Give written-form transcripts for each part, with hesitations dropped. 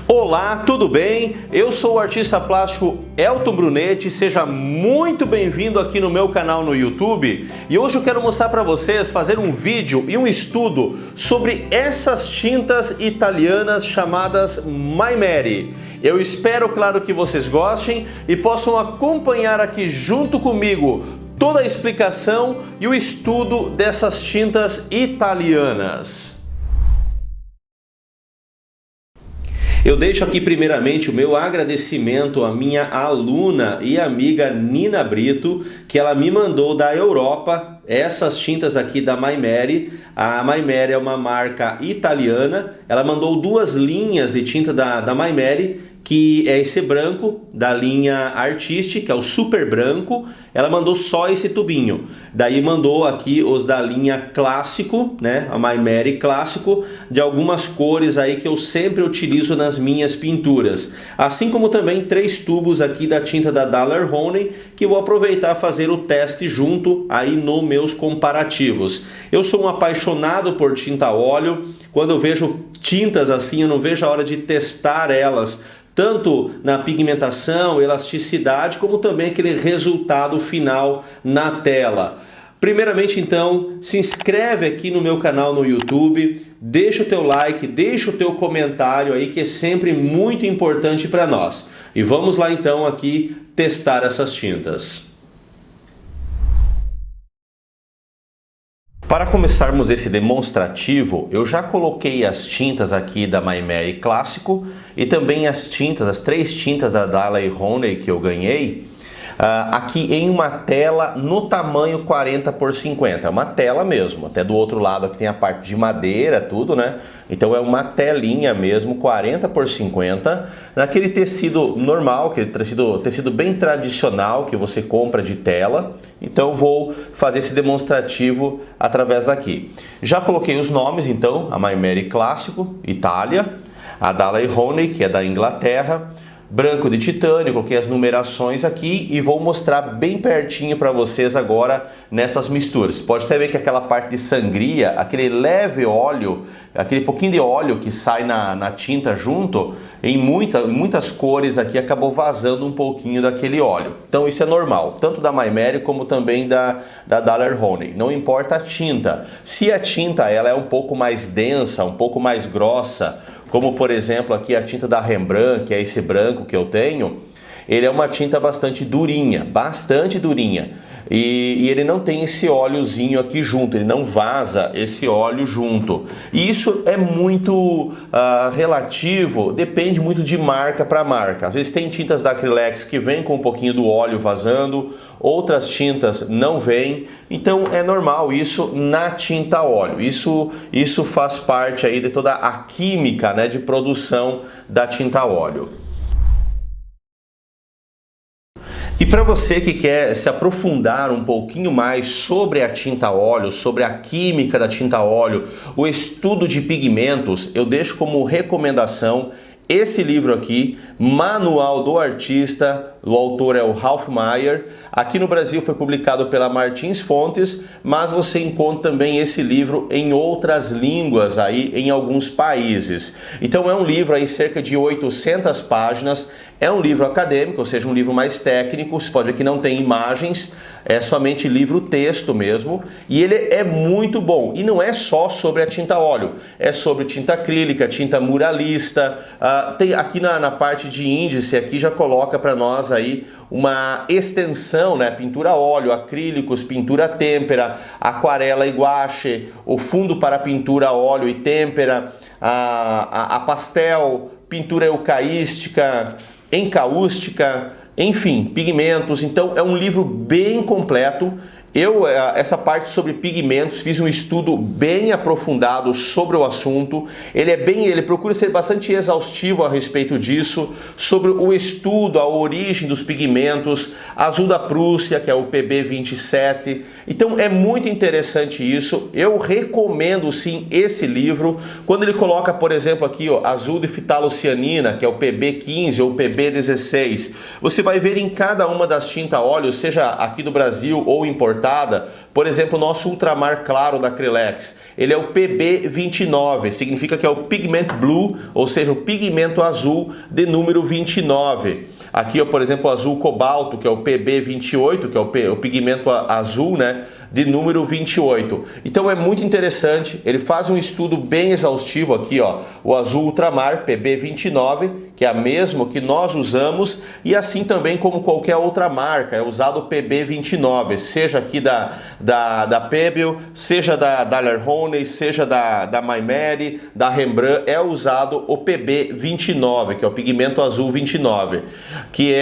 Olá, tudo bem? Eu sou o artista plástico Elton Brunetti, seja muito bem-vindo aqui no meu canal no YouTube. E hoje eu quero mostrar para vocês, fazer um vídeo e um estudo sobre essas tintas italianas chamadas Maimeri. Eu espero, claro, que vocês gostem e possam acompanhar aqui junto comigo toda a explicação e o estudo dessas tintas italianas. Eu deixo aqui primeiramente o meu agradecimento à minha aluna e amiga Nina Brito, que ela me mandou da Europa essas tintas aqui da Maimeri. A Maimeri é uma marca italiana, ela mandou duas linhas de tinta da Maimeri, que é esse branco da linha Artistic, que é o super branco. Ela mandou só esse tubinho. Daí mandou aqui os da linha Clássico, né? A Maimeri Clássico, de algumas cores aí que eu sempre utilizo nas minhas pinturas. Assim como também 3 tubos aqui da tinta da Daler-Rowney, que eu vou aproveitar fazer o teste junto aí nos meus comparativos. Eu sou um apaixonado por tinta a óleo. Quando eu vejo tintas assim, eu não vejo a hora de testar elas, tanto na pigmentação, elasticidade, como também aquele resultado final na tela. Primeiramente, então, se inscreve aqui no meu canal no YouTube, deixa o teu like, deixa o teu comentário aí, que é sempre muito importante para nós. E vamos lá então aqui testar essas tintas. Para começarmos esse demonstrativo, eu já coloquei as tintas aqui da Maimeri Clássico e também as 3 tintas da Daler-Rowney que eu ganhei, aqui em uma tela no tamanho 40 por 50, uma tela mesmo, até do outro lado aqui tem a parte de madeira, tudo, né? Então é uma telinha mesmo, 40 por 50, naquele tecido normal, aquele tecido bem tradicional que você compra de tela. Então vou fazer esse demonstrativo através daqui. Já coloquei os nomes então, a Maimeri Clássico, Itália, a Daler-Rowney, que é da Inglaterra, branco de titânio, coloquei as numerações aqui e vou mostrar bem pertinho para vocês agora nessas misturas. Pode até ver que aquela parte de sangria, aquele leve óleo, aquele pouquinho de óleo que sai na tinta junto, em muitas cores aqui acabou vazando um pouquinho daquele óleo. Então isso é normal, tanto da Maimeri como também da Daler-Rowney. Não importa a tinta. Se a tinta ela é um pouco mais densa, um pouco mais grossa, como por exemplo aqui a tinta da Rembrandt, que é esse branco que eu tenho, ele é uma tinta bastante durinha, e ele não tem esse óleozinho aqui junto, ele não vaza esse óleo junto. E isso é muito relativo, depende muito de marca para marca. Às vezes tem tintas da Acrylex que vem com um pouquinho do óleo vazando, outras tintas não vêm, então é normal isso na tinta a óleo. Isso faz parte aí de toda a química, né, de produção da tinta a óleo. E para você que quer se aprofundar um pouquinho mais sobre a tinta a óleo, sobre a química da tinta a óleo, o estudo de pigmentos, eu deixo como recomendação esse livro aqui, Manual do Artista. O autor é o Ralph Meyer. Aqui no Brasil foi publicado pela Martins Fontes, mas você encontra também esse livro em outras línguas aí em alguns países. Então é um livro aí cerca de 800 páginas. É um livro acadêmico, ou seja, um livro mais técnico. Você pode ver que não tem imagens, é somente livro-texto mesmo. E ele é muito bom. E não é só sobre a tinta a óleo, é sobre tinta acrílica, tinta muralista. Tem aqui na parte de índice, aqui já coloca para nós aí uma extensão, né? Pintura a óleo, acrílicos, pintura têmpera, aquarela e guache, o fundo para pintura a óleo e têmpera, a pastel, pintura eucarística, encaústica, enfim, pigmentos. Então é um livro bem completo. Essa parte sobre pigmentos, fiz um estudo bem aprofundado sobre o assunto. Ele procura ser bastante exaustivo a respeito disso, sobre o estudo, a origem dos pigmentos, azul da Prússia, que é o PB27. Então é muito interessante isso. Eu recomendo sim esse livro. Quando ele coloca, por exemplo, aqui, ó, azul de fitalocianina, que é o PB15 ou PB16, você vai ver em cada uma das tintas a óleo, seja aqui do Brasil ou importada, importada, por exemplo, o nosso ultramar claro da Acrylex, ele é o PB29, significa que é o Pigment Blue, ou seja, o pigmento azul de número 29. Aqui, por exemplo, o azul cobalto, que é o PB28, que é o pigmento azul, né, de número 28. Então é muito interessante, ele faz um estudo bem exaustivo aqui, ó, o azul ultramar PB29, que é a mesma que nós usamos, e assim também como qualquer outra marca, é usado o PB29, seja aqui da Pebble, seja da Daler-Rowney, seja da Maimeri, da Rembrandt, é usado o PB29, que é o pigmento azul 29, que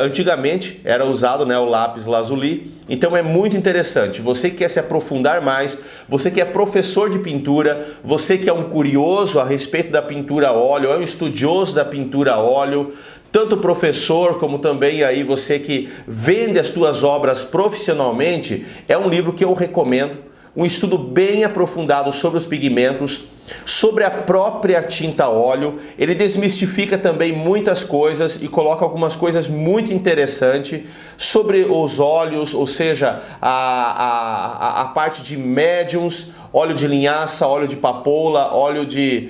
antigamente era usado, né, o lápis lazuli. Então é muito interessante, você que quer se aprofundar mais, você que é professor de pintura, você que é um curioso a respeito da pintura a óleo, é um estudioso da pintura a óleo, tanto professor como também aí você que vende as suas obras profissionalmente, é um livro que eu recomendo, um estudo bem aprofundado sobre os pigmentos, sobre a própria tinta a óleo. Ele desmistifica também muitas coisas e coloca algumas coisas muito interessantes sobre os óleos, ou seja, a parte de médiums, óleo de linhaça, óleo de papoula, óleo de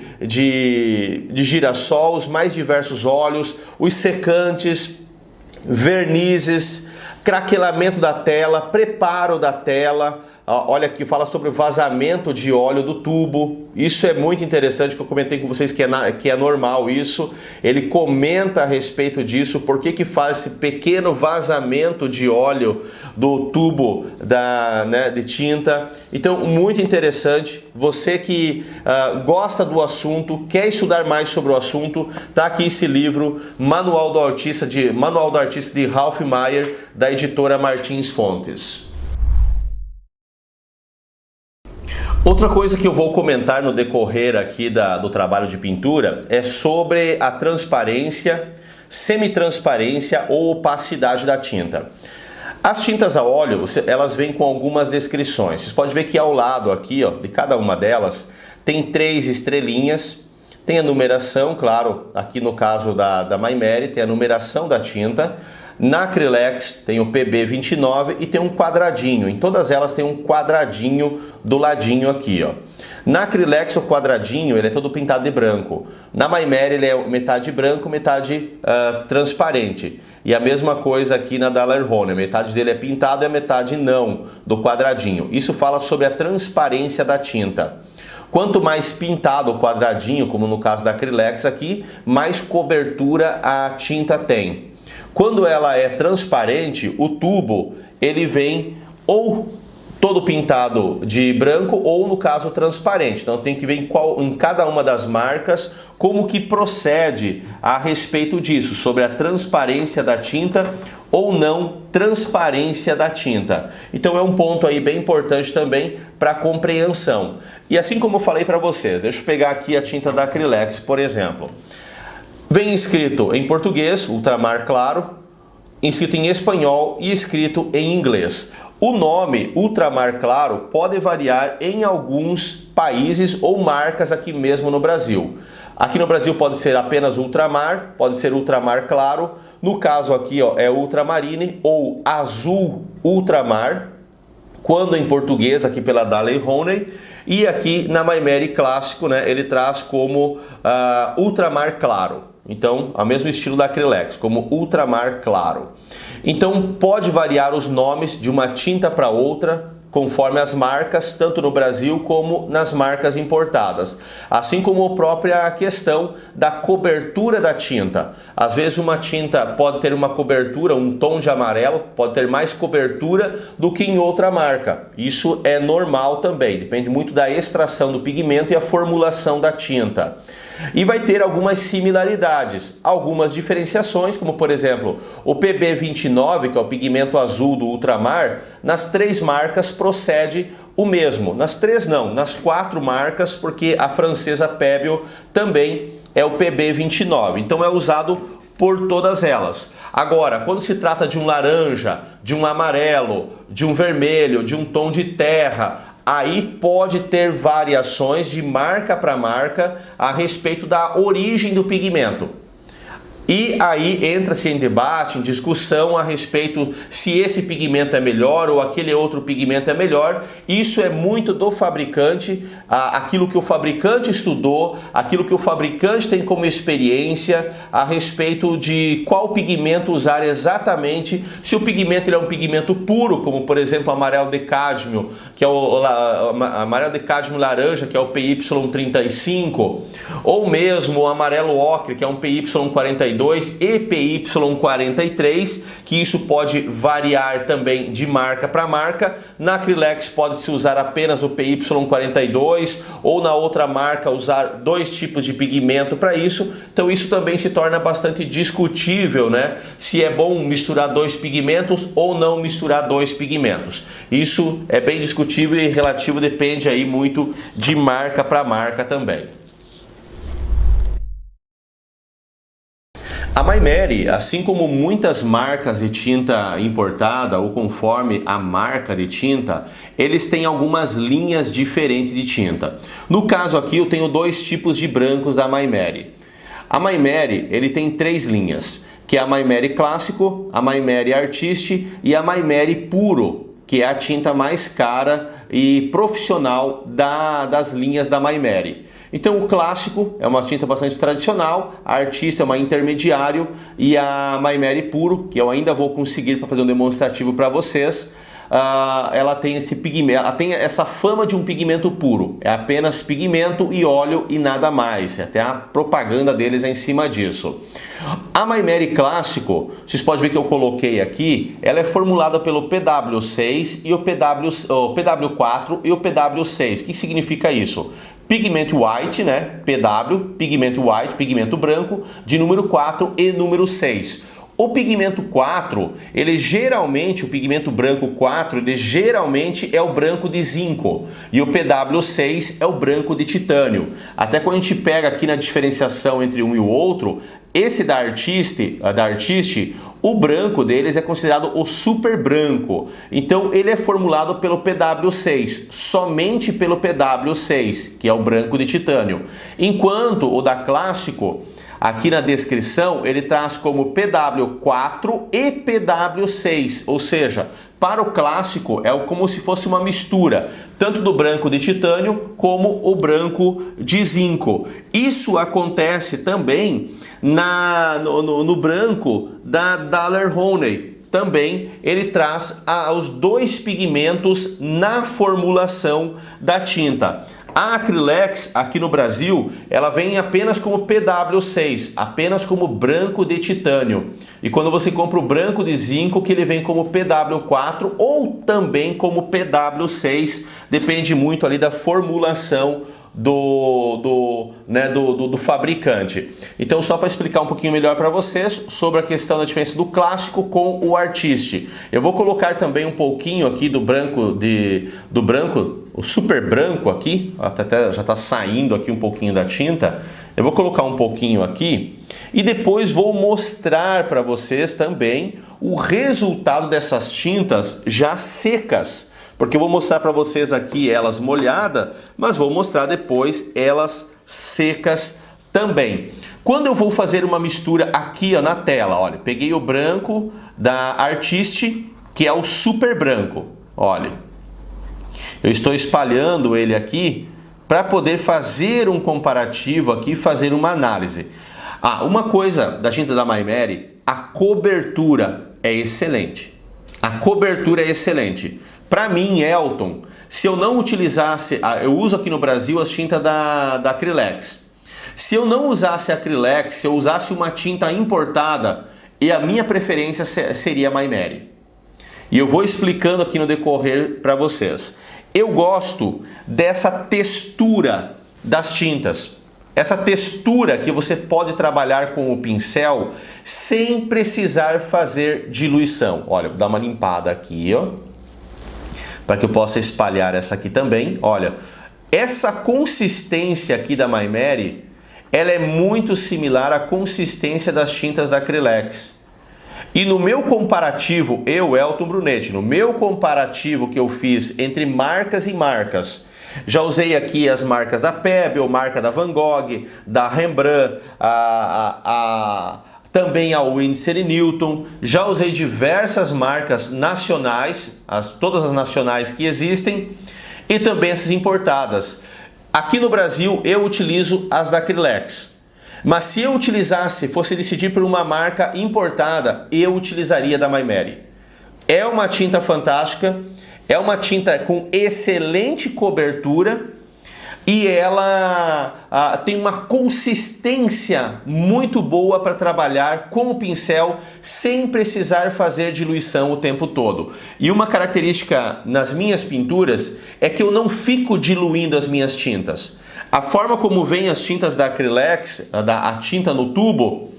girassol, os mais diversos óleos, os secantes, vernizes, craquelamento da tela, preparo da tela. Olha aqui, fala sobre o vazamento de óleo do tubo. Isso é muito interessante, que eu comentei com vocês que é normal isso. Ele comenta a respeito disso, por que faz esse pequeno vazamento de óleo do tubo de tinta. Então, muito interessante. Você que gosta do assunto, quer estudar mais sobre o assunto, tá aqui esse livro, Manual do Artista de Ralph Meyer, da editora Martins Fontes. Outra coisa que eu vou comentar no decorrer aqui do trabalho de pintura é sobre a transparência, semitransparência ou opacidade da tinta. As tintas a óleo, elas vêm com algumas descrições. Vocês podem ver que ao lado aqui, ó, de cada uma delas, tem 3 estrelinhas, tem a numeração, claro, aqui no caso da Maimeri tem a numeração da tinta. Na Acrylex tem o PB29 e tem um quadradinho. Em todas elas tem um quadradinho do ladinho aqui, ó. Na Acrylex o quadradinho ele é todo pintado de branco. Na Maimeri ele é metade branco, metade transparente. E a mesma coisa aqui na Daler-Rowney, metade dele é pintado e a metade não, do quadradinho. Isso fala sobre a transparência da tinta. Quanto mais pintado o quadradinho, como no caso da Acrylex aqui, mais cobertura a tinta tem. Quando ela é transparente, o tubo ele vem ou todo pintado de branco ou no caso transparente. Então tem que ver em cada uma das marcas como que procede a respeito disso, sobre a transparência da tinta ou não transparência da tinta. Então é um ponto aí bem importante também para compreensão. E assim como eu falei para vocês, deixa eu pegar aqui a tinta da Acrylex, por exemplo. Vem escrito em português, ultramar claro, escrito em espanhol e escrito em inglês. O nome ultramar claro pode variar em alguns países ou marcas aqui mesmo no Brasil. Aqui no Brasil pode ser apenas ultramar, pode ser ultramar claro. No caso aqui, ó, é ultramarine ou azul ultramar, quando em português aqui pela Daler-Rowney. E aqui na Maimeri clássico, né, ele traz como ultramar claro. Então, o mesmo estilo da Acrylex, como ultramar claro. Então, pode variar os nomes de uma tinta para outra, conforme as marcas, tanto no Brasil como nas marcas importadas. Assim como a própria questão da cobertura da tinta. Às vezes uma tinta pode ter uma cobertura, um tom de amarelo, pode ter mais cobertura do que em outra marca. Isso é normal também, depende muito da extração do pigmento e a formulação da tinta. E vai ter algumas similaridades, algumas diferenciações, como por exemplo, o PB29, que é o pigmento azul do ultramar, nas 3 marcas procede o mesmo. Nas 3 não, nas 4 marcas, porque a francesa Pebble também é o PB29. Então é usado por todas elas. Agora, quando se trata de um laranja, de um amarelo, de um vermelho, de um tom de terra, aí pode ter variações de marca para marca a respeito da origem do pigmento. E aí entra-se em debate, em discussão a respeito se esse pigmento é melhor ou aquele outro pigmento é melhor. Isso é muito do fabricante, aquilo que o fabricante estudou, aquilo que o fabricante tem como experiência a respeito de qual pigmento usar exatamente. Se o pigmento ele é um pigmento puro, como por exemplo o amarelo de cádmio, que é o amarelo de cádmio laranja, que é o PY35, ou mesmo o amarelo ocre, que é um PY42 e PY43, que isso pode variar também de marca para marca. Na Acrylex pode-se usar apenas o PY42 ou na outra marca usar dois tipos de pigmento para isso. Então isso também se torna bastante discutível, né? Se é bom misturar dois pigmentos ou não misturar dois pigmentos. Isso é bem discutível e relativo, depende aí muito de marca para marca também. A Maimeri, assim como muitas marcas de tinta importada ou conforme a marca de tinta, eles têm algumas linhas diferentes de tinta. No caso aqui eu tenho dois tipos de brancos da Maimeri. A Maimeri, ele tem três linhas, que é a Maimeri Clássico, a Maimeri Artist e a Maimeri Puro, que é a tinta mais cara e profissional das linhas da Maimeri. Então o Clássico é uma tinta bastante tradicional, a Artist é uma intermediário e a Maimeri Puro, que eu ainda vou conseguir para fazer um demonstrativo para vocês, ela tem esse pigmento, ela tem essa fama de um pigmento puro, é apenas pigmento e óleo e nada mais, até a propaganda deles é em cima disso. A Maimeri Clássico, vocês podem ver que eu coloquei aqui, ela é formulada pelo PW6 e o PW4 e o PW6. O que significa isso? Pigmento white, né? PW, pigmento white, pigmento branco, de número 4 e número 6. O pigmento 4, o pigmento branco 4, ele geralmente é o branco de zinco. E o PW6 é o branco de titânio. Até quando a gente pega aqui na diferenciação entre um e o outro, esse da Artist, o branco deles é considerado o super branco. Então ele é formulado pelo PW6, somente pelo PW6, que é o branco de titânio. Enquanto o da Clássico, aqui na descrição, ele traz como PW4 e PW6, ou seja, para o Clássico é como se fosse uma mistura, tanto do branco de titânio como o branco de zinco. Isso acontece também no branco da Daler Rowney. Também ele traz os dois pigmentos na formulação da tinta. A Acrylex aqui no Brasil, ela vem apenas como PW6, apenas como branco de titânio. E quando você compra o branco de zinco, que ele vem como PW4 ou também como PW6, depende muito ali da formulação do fabricante. Então, só para explicar um pouquinho melhor para vocês sobre a questão da diferença do Clássico com o Artist. Eu vou colocar também um pouquinho aqui do branco, o super branco aqui, até já está saindo aqui um pouquinho da tinta. Eu vou colocar um pouquinho aqui e depois vou mostrar para vocês também o resultado dessas tintas já secas. Porque eu vou mostrar para vocês aqui elas molhadas, mas vou mostrar depois elas secas também. Quando eu vou fazer uma mistura aqui na tela, olha, peguei o branco da Artist, que é o super branco, olha. Eu estou espalhando ele aqui para poder fazer um comparativo aqui, fazer uma análise. Uma coisa da tinta da Maimeri, a cobertura é excelente. A cobertura é excelente. Para mim, Elton, se eu não utilizasse, eu uso aqui no Brasil as tintas da Acrylex. Se eu não usasse a Acrylex, se eu usasse uma tinta importada, e a minha preferência seria a Maimeri. E eu vou explicando aqui no decorrer para vocês. Eu gosto dessa textura das tintas. Essa textura que você pode trabalhar com o pincel sem precisar fazer diluição. Olha, vou dar uma limpada aqui, ó, para que eu possa espalhar essa aqui também. Olha, essa consistência aqui da Maimeri, ela é muito similar à consistência das tintas da Acrylex. E no meu comparativo, Elton Brunetti, no meu comparativo que eu fiz entre marcas e marcas, já usei aqui as marcas da Pebble, marca da Van Gogh, da Rembrandt, também a Winsor & Newton, já usei diversas marcas nacionais, todas as nacionais que existem, e também essas importadas. Aqui no Brasil eu utilizo as da Acrylex, mas se eu fosse decidir por uma marca importada, eu utilizaria da MyMary. É uma tinta fantástica, é uma tinta com excelente cobertura, e ela tem uma consistência muito boa para trabalhar com o pincel sem precisar fazer diluição o tempo todo. E uma característica nas minhas pinturas é que eu não fico diluindo as minhas tintas. A forma como vem as tintas da Acrylex, a tinta no tubo,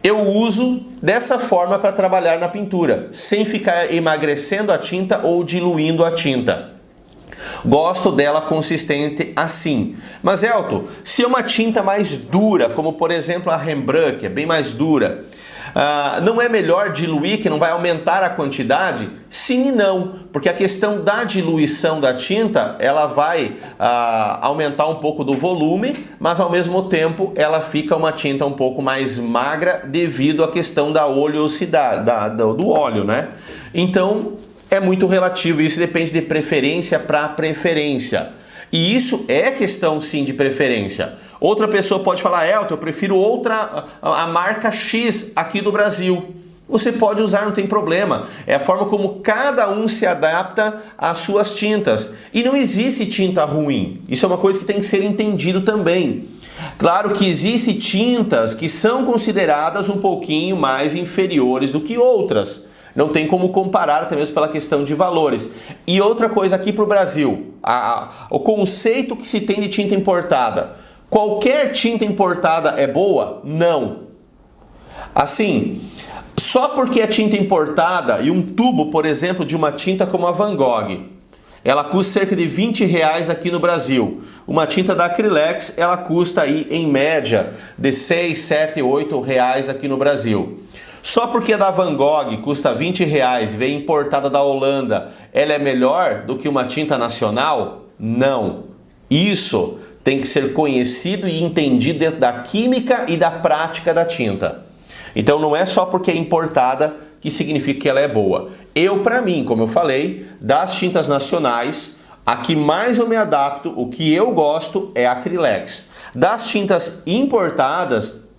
eu uso dessa forma para trabalhar na pintura, sem ficar emagrecendo a tinta ou diluindo a tinta. Gosto dela consistente assim. Mas Elton, se é uma tinta mais dura, como por exemplo a Rembrandt, que é bem mais dura, não é melhor diluir, que não vai aumentar a quantidade? Sim e não, porque a questão da diluição da tinta, ela vai aumentar um pouco do volume, mas ao mesmo tempo ela fica uma tinta um pouco mais magra devido à questão da oleosidade, do óleo, né? Então é muito relativo, isso depende de preferência para preferência. E isso é questão sim de preferência. Outra pessoa pode falar, Elton, eu prefiro a marca X aqui do Brasil. Você pode usar, não tem problema. É a forma como cada um se adapta às suas tintas. E não existe tinta ruim. Isso é uma coisa que tem que ser entendido também. Claro que existem tintas que são consideradas um pouquinho mais inferiores do que outras. Não tem como comparar, até mesmo pela questão de valores. E outra coisa aqui para o Brasil, o conceito que se tem de tinta importada. Qualquer tinta importada é boa? Não. Assim, só porque é tinta importada e um tubo, por exemplo, de uma tinta como a Van Gogh, ela custa cerca de R$20 aqui no Brasil. Uma tinta da Acrylex, ela custa aí em média de 6, 7, 8 reais aqui no Brasil. Só porque a da Van Gogh custa R$20 e vem importada da Holanda, ela é melhor do que uma tinta nacional? Não. Isso tem que ser conhecido e entendido dentro da química e da prática da tinta. Então não é só porque é importada que significa que ela é boa. Para mim, como eu falei, das tintas nacionais, a que mais eu me adapto, o que eu gosto é a Acrylex. Das tintas importadas,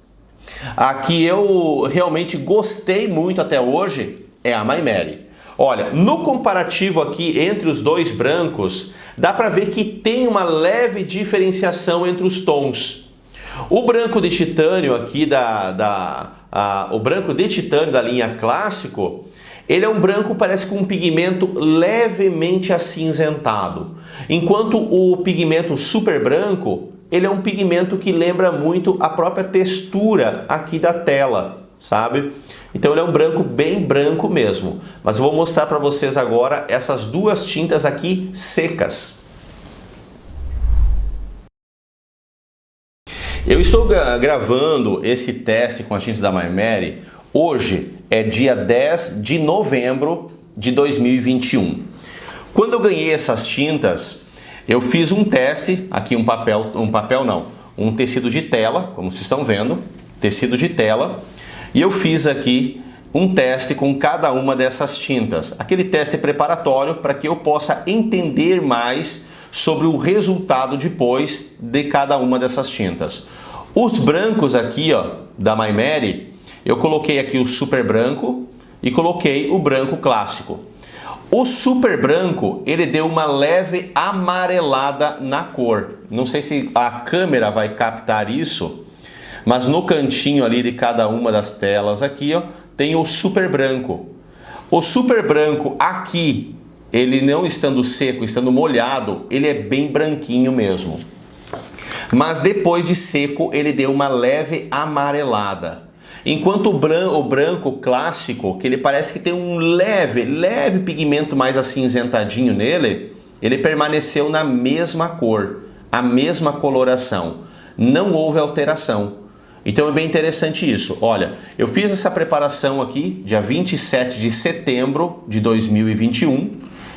a que eu realmente gostei muito até hoje é a MyMary. Olha, no comparativo aqui entre os dois brancos, dá para ver que tem uma leve diferenciação entre os tons. O branco de titânio aqui o branco de titânio da linha clássico, ele é um branco, parece com um pigmento levemente acinzentado. Enquanto o pigmento super branco, ele é um pigmento que lembra muito a própria textura aqui da tela, sabe? Então ele é um branco bem branco mesmo. Mas eu vou mostrar para vocês agora essas duas tintas aqui secas. Eu estou gravando esse teste com a tinta da MyMary. Hoje é dia 10 de novembro de 2021. Quando eu ganhei essas tintas, eu fiz um teste, aqui um tecido de tela, como vocês estão vendo, tecido de tela, e eu fiz aqui um teste com cada uma dessas tintas. Aquele teste é preparatório para que eu possa entender mais sobre o resultado depois de cada uma dessas tintas. Os brancos aqui, ó, da MyMary, eu coloquei aqui o super branco e coloquei o branco clássico. O super branco, ele deu uma leve amarelada na cor. Não sei se a câmera vai captar isso, mas no cantinho ali de cada uma das telas aqui, ó, tem o super branco. O super branco aqui, ele não estando seco, estando molhado, ele é bem branquinho mesmo. Mas depois de seco, ele deu uma leve amarelada. Enquanto o branco clássico, que ele parece que tem um leve pigmento mais acinzentadinho nele, ele permaneceu na mesma cor, a mesma coloração. Não houve alteração. Então é bem interessante isso. Olha, eu fiz essa preparação aqui, dia 27 de setembro de 2021.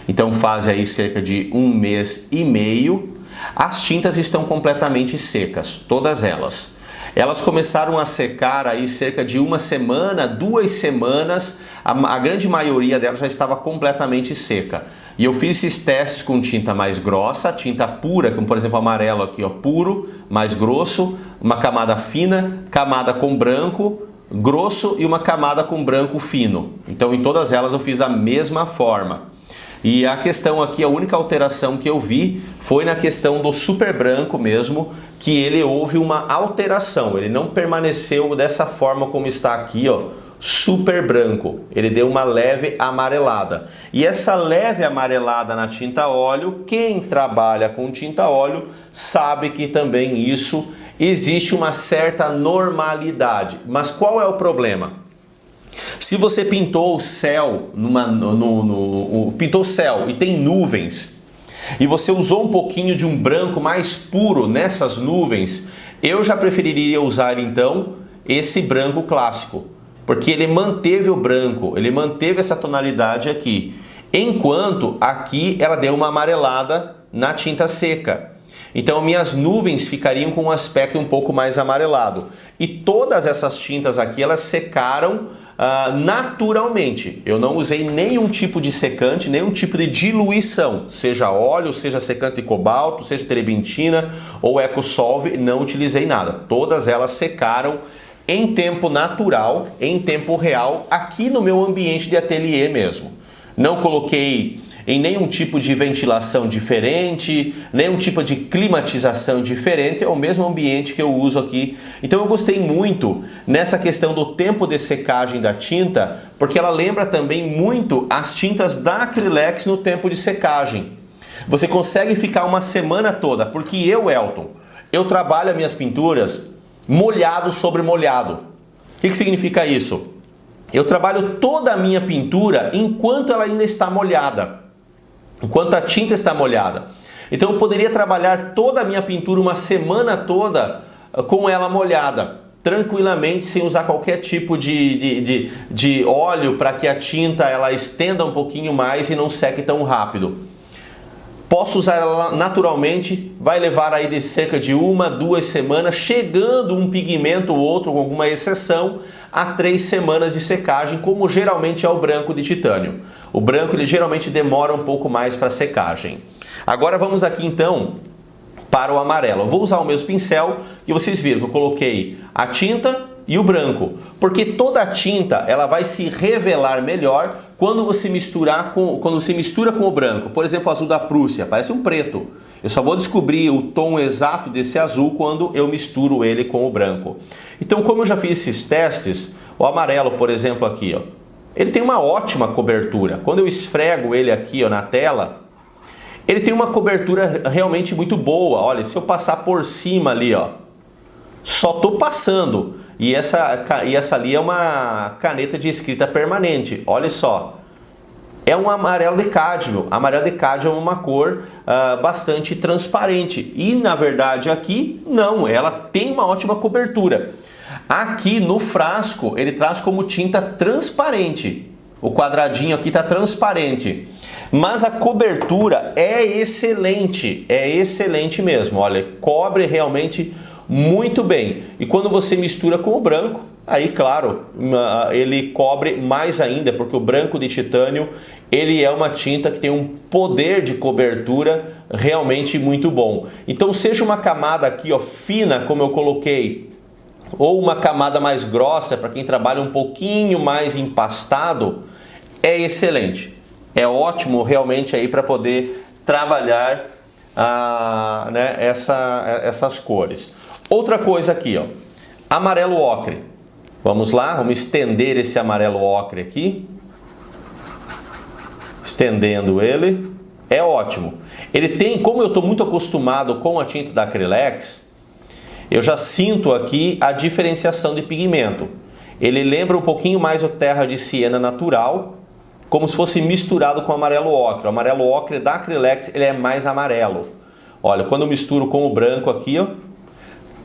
Então faz aí cerca de 1 mês e meio. As tintas estão completamente secas, todas elas. Elas começaram a secar aí cerca de uma semana, 2 semanas, a grande maioria delas já estava completamente seca. E eu fiz esses testes com tinta mais grossa, tinta pura, como por exemplo amarelo aqui, ó, puro, mais grosso, uma camada fina, camada com branco, grosso e uma camada com branco fino. Então em todas elas eu fiz da mesma forma. E a questão aqui, a única alteração que eu vi foi na questão do super branco mesmo, que ele houve uma alteração, ele não permaneceu dessa forma como está aqui, ó, super branco, ele deu uma leve amarelada. E essa leve amarelada na tinta óleo, quem trabalha com tinta óleo sabe que também isso existe uma certa normalidade. Mas qual é o problema? Se você pintou o céu, pintou o céu e tem nuvens, e você usou um pouquinho de um branco mais puro nessas nuvens, eu já preferiria usar então esse branco clássico, porque ele manteve o branco, ele manteve essa tonalidade aqui, enquanto aqui ela deu uma amarelada na tinta seca. Então minhas nuvens ficariam com um aspecto um pouco mais amarelado. E todas essas tintas aqui, elas secaram naturalmente. Eu não usei nenhum tipo de secante, nenhum tipo de diluição, seja óleo, seja secante de cobalto, seja terebintina ou EcoSolve, não utilizei nada. Todas elas secaram em tempo natural, em tempo real, aqui no meu ambiente de ateliê mesmo. Não coloquei em nenhum tipo de ventilação diferente, nenhum tipo de climatização diferente, é o mesmo ambiente que eu uso aqui. Então eu gostei muito nessa questão do tempo de secagem da tinta, porque ela lembra também muito as tintas da Acrylex no tempo de secagem. Você consegue ficar uma semana toda, porque eu, Elton, eu trabalho as minhas pinturas molhado sobre molhado. O que significa isso? Eu trabalho toda a minha pintura enquanto ela ainda está molhada. Enquanto a tinta está molhada. Então eu poderia trabalhar toda a minha pintura uma semana toda com ela molhada, tranquilamente, sem usar qualquer tipo de óleo para que a tinta ela estenda um pouquinho mais e não seque tão rápido. Posso usar ela naturalmente, vai levar aí de cerca de 1, 2 semanas, chegando um pigmento ou outro, com alguma exceção, a 3 semanas de secagem, como geralmente é o branco de titânio. O branco ele geralmente demora um pouco mais para secagem. Agora vamos aqui então para o amarelo. Eu vou usar o mesmo pincel e vocês viram que eu coloquei a tinta e o branco, porque toda a tinta ela vai se revelar melhor quando você mistura com o branco. Por exemplo, o azul da Prússia, parece um preto. Eu só vou descobrir o tom exato desse azul quando eu misturo ele com o branco. Então, como eu já fiz esses testes, o amarelo, por exemplo, aqui, ó, ele tem uma ótima cobertura. Quando eu esfrego ele aqui, ó, na tela, ele tem uma cobertura realmente muito boa. Olha, se eu passar por cima ali, ó, só tô passando. E essa ali é uma caneta de escrita permanente. Olha só. É um amarelo de cádmio. Amarelo de cádmio é uma cor bastante transparente. E na verdade aqui, não. Ela tem uma ótima cobertura. Aqui no frasco, ele traz como tinta transparente. O quadradinho aqui está transparente. Mas a cobertura é excelente. É excelente mesmo. Olha, cobre realmente muito bem. E quando você mistura com o branco, aí claro, ele cobre mais ainda, porque o branco de titânio, ele é uma tinta que tem um poder de cobertura realmente muito bom. Então seja uma camada aqui, ó, fina, como eu coloquei, ou uma camada mais grossa, para quem trabalha um pouquinho mais empastado, é excelente. É ótimo realmente aí para poder trabalhar né, essas cores. Outra coisa aqui, ó, amarelo ocre. Vamos lá, vamos estender esse amarelo ocre aqui. Estendendo ele, é ótimo. Ele tem, como eu estou muito acostumado com a tinta da Acrylex, eu já sinto aqui a diferenciação de pigmento. Ele lembra um pouquinho mais o terra de siena natural, como se fosse misturado com amarelo ocre. O amarelo ocre da Acrylex, ele é mais amarelo. Olha, quando eu misturo com o branco aqui, ó,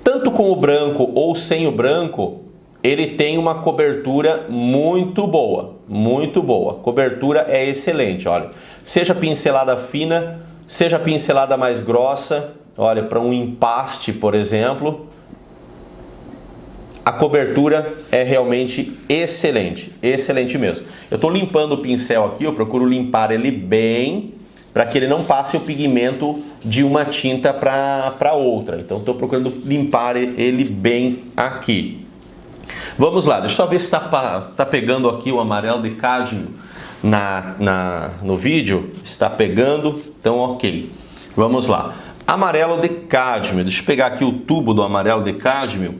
tanto com o branco ou sem o branco, ele tem uma cobertura muito boa, muito boa. A cobertura é excelente, olha. Seja pincelada fina, seja pincelada mais grossa, olha, para um empaste, por exemplo. A cobertura é realmente excelente, excelente mesmo. Eu estou limpando o pincel aqui, eu procuro limpar ele bem, para que ele não passe o pigmento de uma tinta para outra. Então estou procurando limpar ele bem aqui. Vamos lá, deixa eu só ver se está pegando aqui o amarelo de cádmio no vídeo. Está pegando, então ok. Vamos lá. Amarelo de cádmio, deixa eu pegar aqui o tubo do amarelo de cádmio.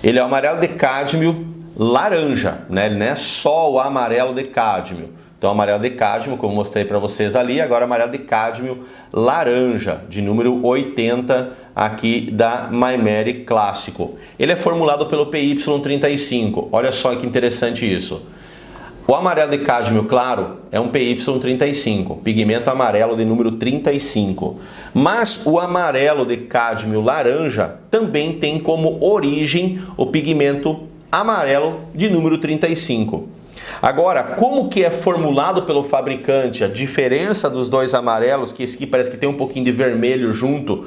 Ele é o amarelo de cádmio laranja, né? Ele não é só o amarelo de cádmio. Então, amarelo de cádmio, como eu mostrei para vocês ali, agora amarelo de cádmio laranja, de número 80 aqui da Maimeri Clássico. Ele é formulado pelo PY35. Olha só que interessante isso. O amarelo de cádmio claro é um PY35, pigmento amarelo de número 35. Mas o amarelo de cádmio laranja também tem como origem o pigmento amarelo de número 35. Agora, como que é formulado pelo fabricante, a diferença dos dois amarelos, que esse aqui parece que tem um pouquinho de vermelho junto,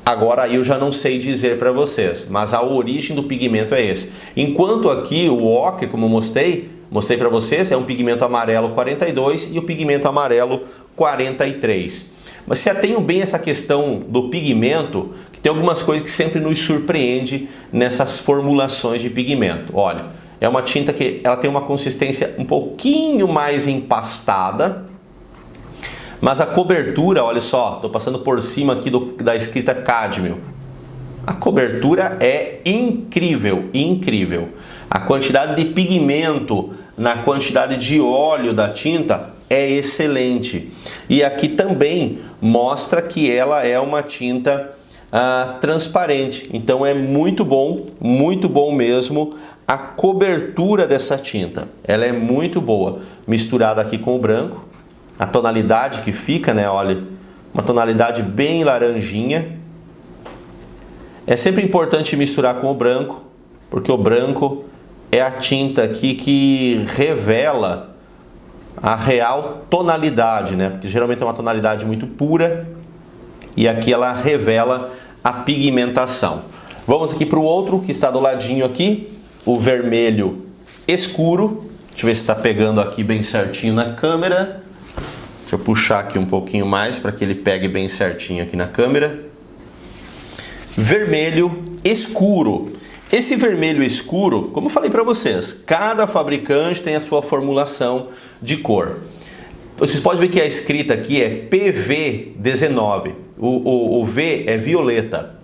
agora aí eu já não sei dizer para vocês, mas a origem do pigmento é esse. Enquanto aqui o ocre, como eu mostrei para vocês, é um pigmento amarelo 42 e o pigmento amarelo 43. Mas se atenham bem essa questão do pigmento, que tem algumas coisas que sempre nos surpreende nessas formulações de pigmento. Olha, é uma tinta que ela tem uma consistência um pouquinho mais empastada, mas a cobertura, olha só, estou passando por cima aqui da escrita cádmio. A cobertura é incrível, incrível. A quantidade de pigmento na quantidade de óleo da tinta é excelente. E aqui também mostra que ela é uma tinta transparente. Então é muito bom mesmo a cobertura dessa tinta. Ela é muito boa. Misturada aqui com o branco. A tonalidade que fica, né? Olha, uma tonalidade bem laranjinha. É sempre importante misturar com o branco, porque o branco é a tinta aqui que revela a real tonalidade, né? Porque geralmente é uma tonalidade muito pura e aqui ela revela a pigmentação. Vamos aqui para o outro que está do ladinho aqui, o vermelho escuro. Deixa eu ver se está pegando aqui bem certinho na câmera. Deixa eu puxar aqui um pouquinho mais para que ele pegue bem certinho aqui na câmera. Vermelho escuro. Esse vermelho escuro, como eu falei para vocês, cada fabricante tem a sua formulação de cor. Vocês podem ver que a escrita aqui é PV19. O V é violeta.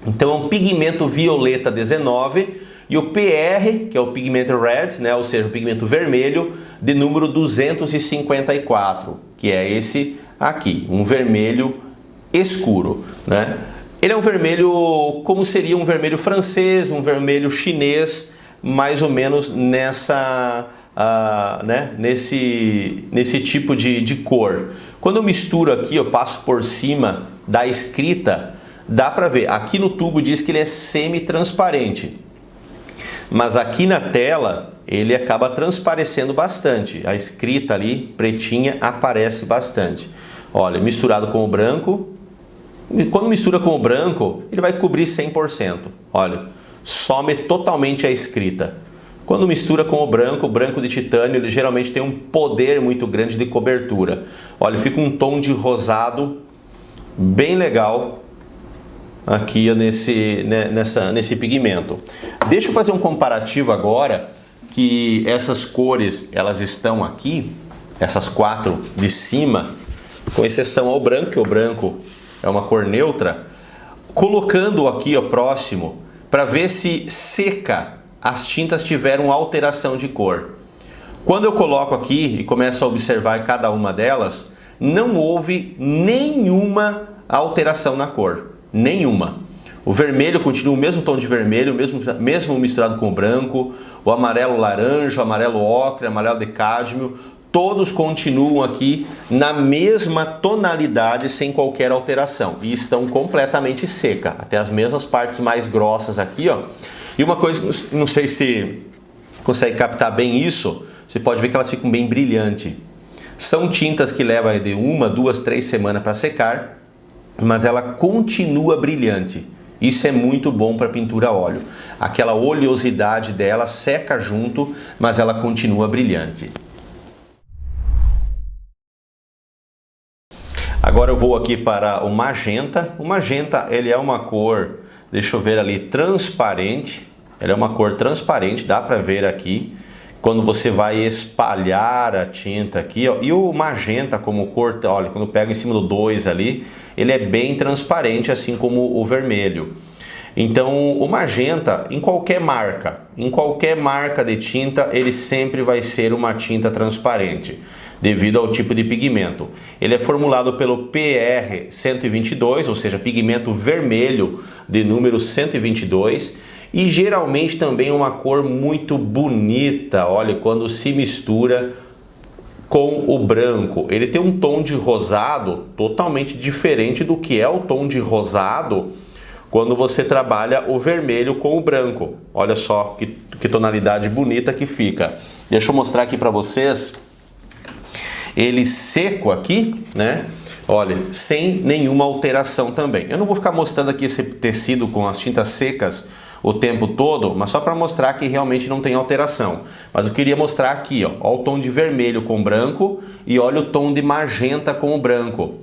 Então é um pigmento violeta 19 e o PR, que é o pigmento red, né, ou seja, o pigmento vermelho, de número 254, que é esse aqui, um vermelho escuro, né? Ele é um vermelho, como seria um vermelho francês, um vermelho chinês, mais ou menos nessa, nesse tipo de cor. Quando eu misturo aqui, eu passo por cima da escrita, dá para ver. Aqui no tubo diz que ele é semi-transparente, mas aqui na tela ele acaba transparecendo bastante. A escrita ali, pretinha, aparece bastante. Olha, misturado com o branco. Quando mistura com o branco, ele vai cobrir 100%. Olha, some totalmente a escrita. Quando mistura com o branco de titânio, ele geralmente tem um poder muito grande de cobertura. Olha, fica um tom de rosado bem legal aqui nesse pigmento. Deixa eu fazer um comparativo agora, que essas cores, elas estão aqui, essas quatro de cima, com exceção ao branco, que o branco é uma cor neutra, colocando aqui ó, próximo, para ver se seca as tintas tiveram alteração de cor. Quando eu coloco aqui e começo a observar cada uma delas, não houve nenhuma alteração na cor, nenhuma. O vermelho continua o mesmo tom de vermelho, mesmo misturado com o branco, o amarelo laranja, o amarelo ocre, o amarelo de cádmio, todos continuam aqui na mesma tonalidade, sem qualquer alteração. E estão completamente seca, até as mesmas partes mais grossas aqui, ó. E uma coisa, não sei se consegue captar bem isso, você pode ver que elas ficam bem brilhantes. São tintas que levam de 1, 2, 3 semanas para secar, mas ela continua brilhante. Isso é muito bom para pintura a óleo. Aquela oleosidade dela seca junto, mas ela continua brilhante. Agora eu vou aqui para o magenta. O magenta, ele é uma cor, deixa eu ver ali, transparente. Ele é uma cor transparente, dá para ver aqui. Quando você vai espalhar a tinta aqui, ó, e o magenta como cor, olha, quando pega em cima do 2 ali, ele é bem transparente, assim como o vermelho. Então, o magenta, em qualquer marca de tinta, ele sempre vai ser uma tinta transparente, devido ao tipo de pigmento. Ele é formulado pelo PR 122, ou seja, pigmento vermelho de número 122, e geralmente também uma cor muito bonita, olha, quando se mistura com o branco. Ele tem um tom de rosado totalmente diferente do que é o tom de rosado quando você trabalha o vermelho com o branco. Olha só que tonalidade bonita que fica. Deixa eu mostrar aqui para vocês ele seco aqui, né? Olha, sem nenhuma alteração também. Eu não vou ficar mostrando aqui esse tecido com as tintas secas o tempo todo, mas só para mostrar que realmente não tem alteração. Mas eu queria mostrar aqui, ó, o tom de vermelho com branco e olha o tom de magenta com o branco.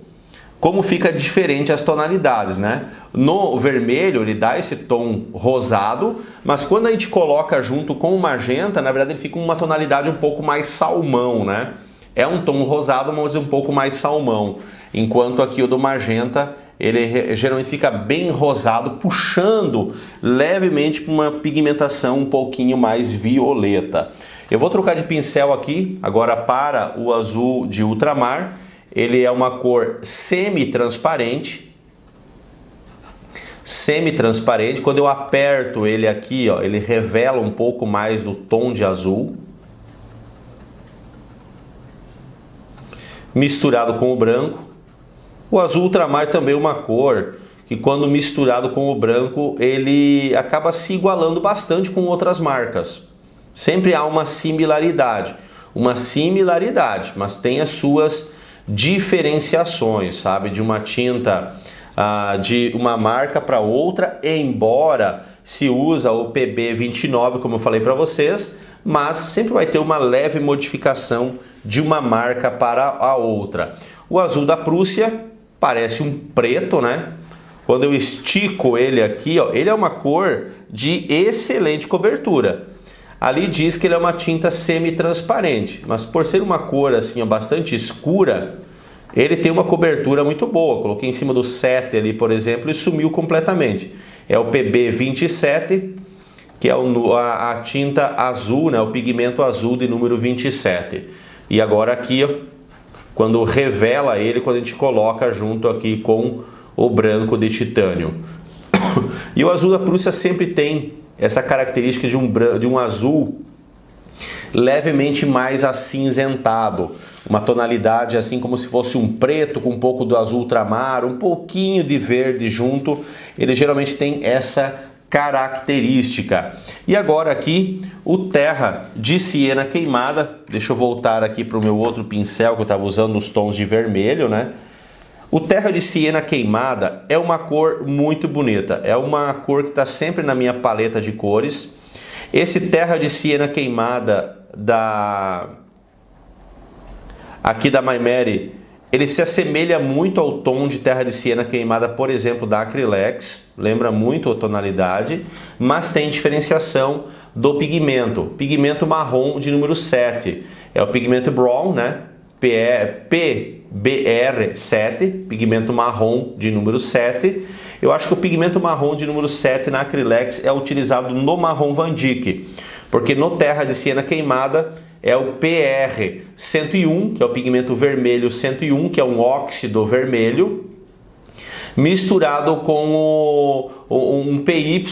Como fica diferente as tonalidades, né? No vermelho ele dá esse tom rosado, mas quando a gente coloca junto com o magenta, na verdade ele fica uma tonalidade um pouco mais salmão, né? É um tom rosado, mas um pouco mais salmão. Enquanto aqui o do magenta, ele geralmente fica bem rosado, puxando levemente para uma pigmentação um pouquinho mais violeta. Eu vou trocar de pincel aqui, agora para o azul de ultramar. Ele é uma cor semi-transparente. Semi-transparente. Quando eu aperto ele aqui, ó, ele revela um pouco mais do tom de azul. Misturado com o branco. O azul ultramar também é uma cor que, quando misturado com o branco, ele acaba se igualando bastante com outras marcas. Sempre há uma similaridade, mas tem as suas diferenciações, sabe? De uma tinta de uma marca para outra, embora se usa o PB29, como eu falei para vocês, mas sempre vai ter uma leve modificação de uma marca para a outra. O azul da Prússia parece um preto, né? Quando eu estico ele aqui, ó, ele é uma cor de excelente cobertura. Ali diz que ele é uma tinta semi-transparente, mas por ser uma cor assim, ó, bastante escura, ele tem uma cobertura muito boa. Coloquei em cima do 7 ali, por exemplo, e sumiu completamente. É o PB27, que é a tinta azul, né? O pigmento azul de número 27. E agora aqui, ó, quando revela ele, quando a gente coloca junto aqui com o branco de titânio. E o azul da Prússia sempre tem essa característica de um azul levemente mais acinzentado, uma tonalidade assim como se fosse um preto com um pouco do azul ultramar, um pouquinho de verde junto. Ele geralmente tem essa característica. E agora aqui o terra de siena queimada. Deixa eu voltar aqui para o meu outro pincel que eu estava usando os tons de vermelho, né? O terra de siena queimada é uma cor muito bonita, é uma cor que está sempre na minha paleta de cores. Esse terra de siena queimada aqui da Maimeri, ele se assemelha muito ao tom de terra de siena queimada, por exemplo, da Acrylex, lembra muito a tonalidade, mas tem diferenciação do pigmento. Pigmento marrom de número 7, é o pigmento brown, né? PBR7, pigmento marrom de número 7. Eu acho que o pigmento marrom de número 7 na Acrylex é utilizado no marrom Van Dyck, porque no terra de siena queimada é o PR101, que é o pigmento vermelho 101, que é um óxido vermelho, misturado com um PY,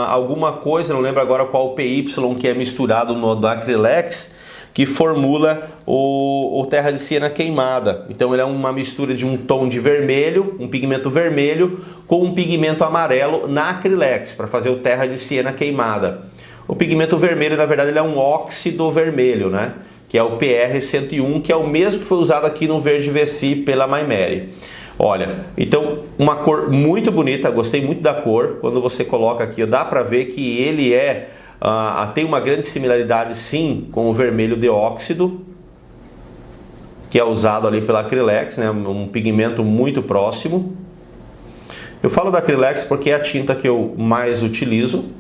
alguma coisa, não lembro agora qual PY que é misturado no da Acrylex, que formula o terra de siena queimada. Então ele é uma mistura de um tom de vermelho, um pigmento vermelho, com um pigmento amarelo na Acrylex, para fazer o terra de siena queimada. O pigmento vermelho, na verdade, ele é um óxido vermelho, né? Que é o PR101, que é o mesmo que foi usado aqui no Verde Vessi pela Maimeri. Olha, então uma cor muito bonita, gostei muito da cor. Quando você coloca aqui, dá para ver que ele tem uma grande similaridade sim com o vermelho de óxido, que é usado ali pela Acrylex, né? Um pigmento muito próximo. Eu falo da Acrylex porque é a tinta que eu mais utilizo.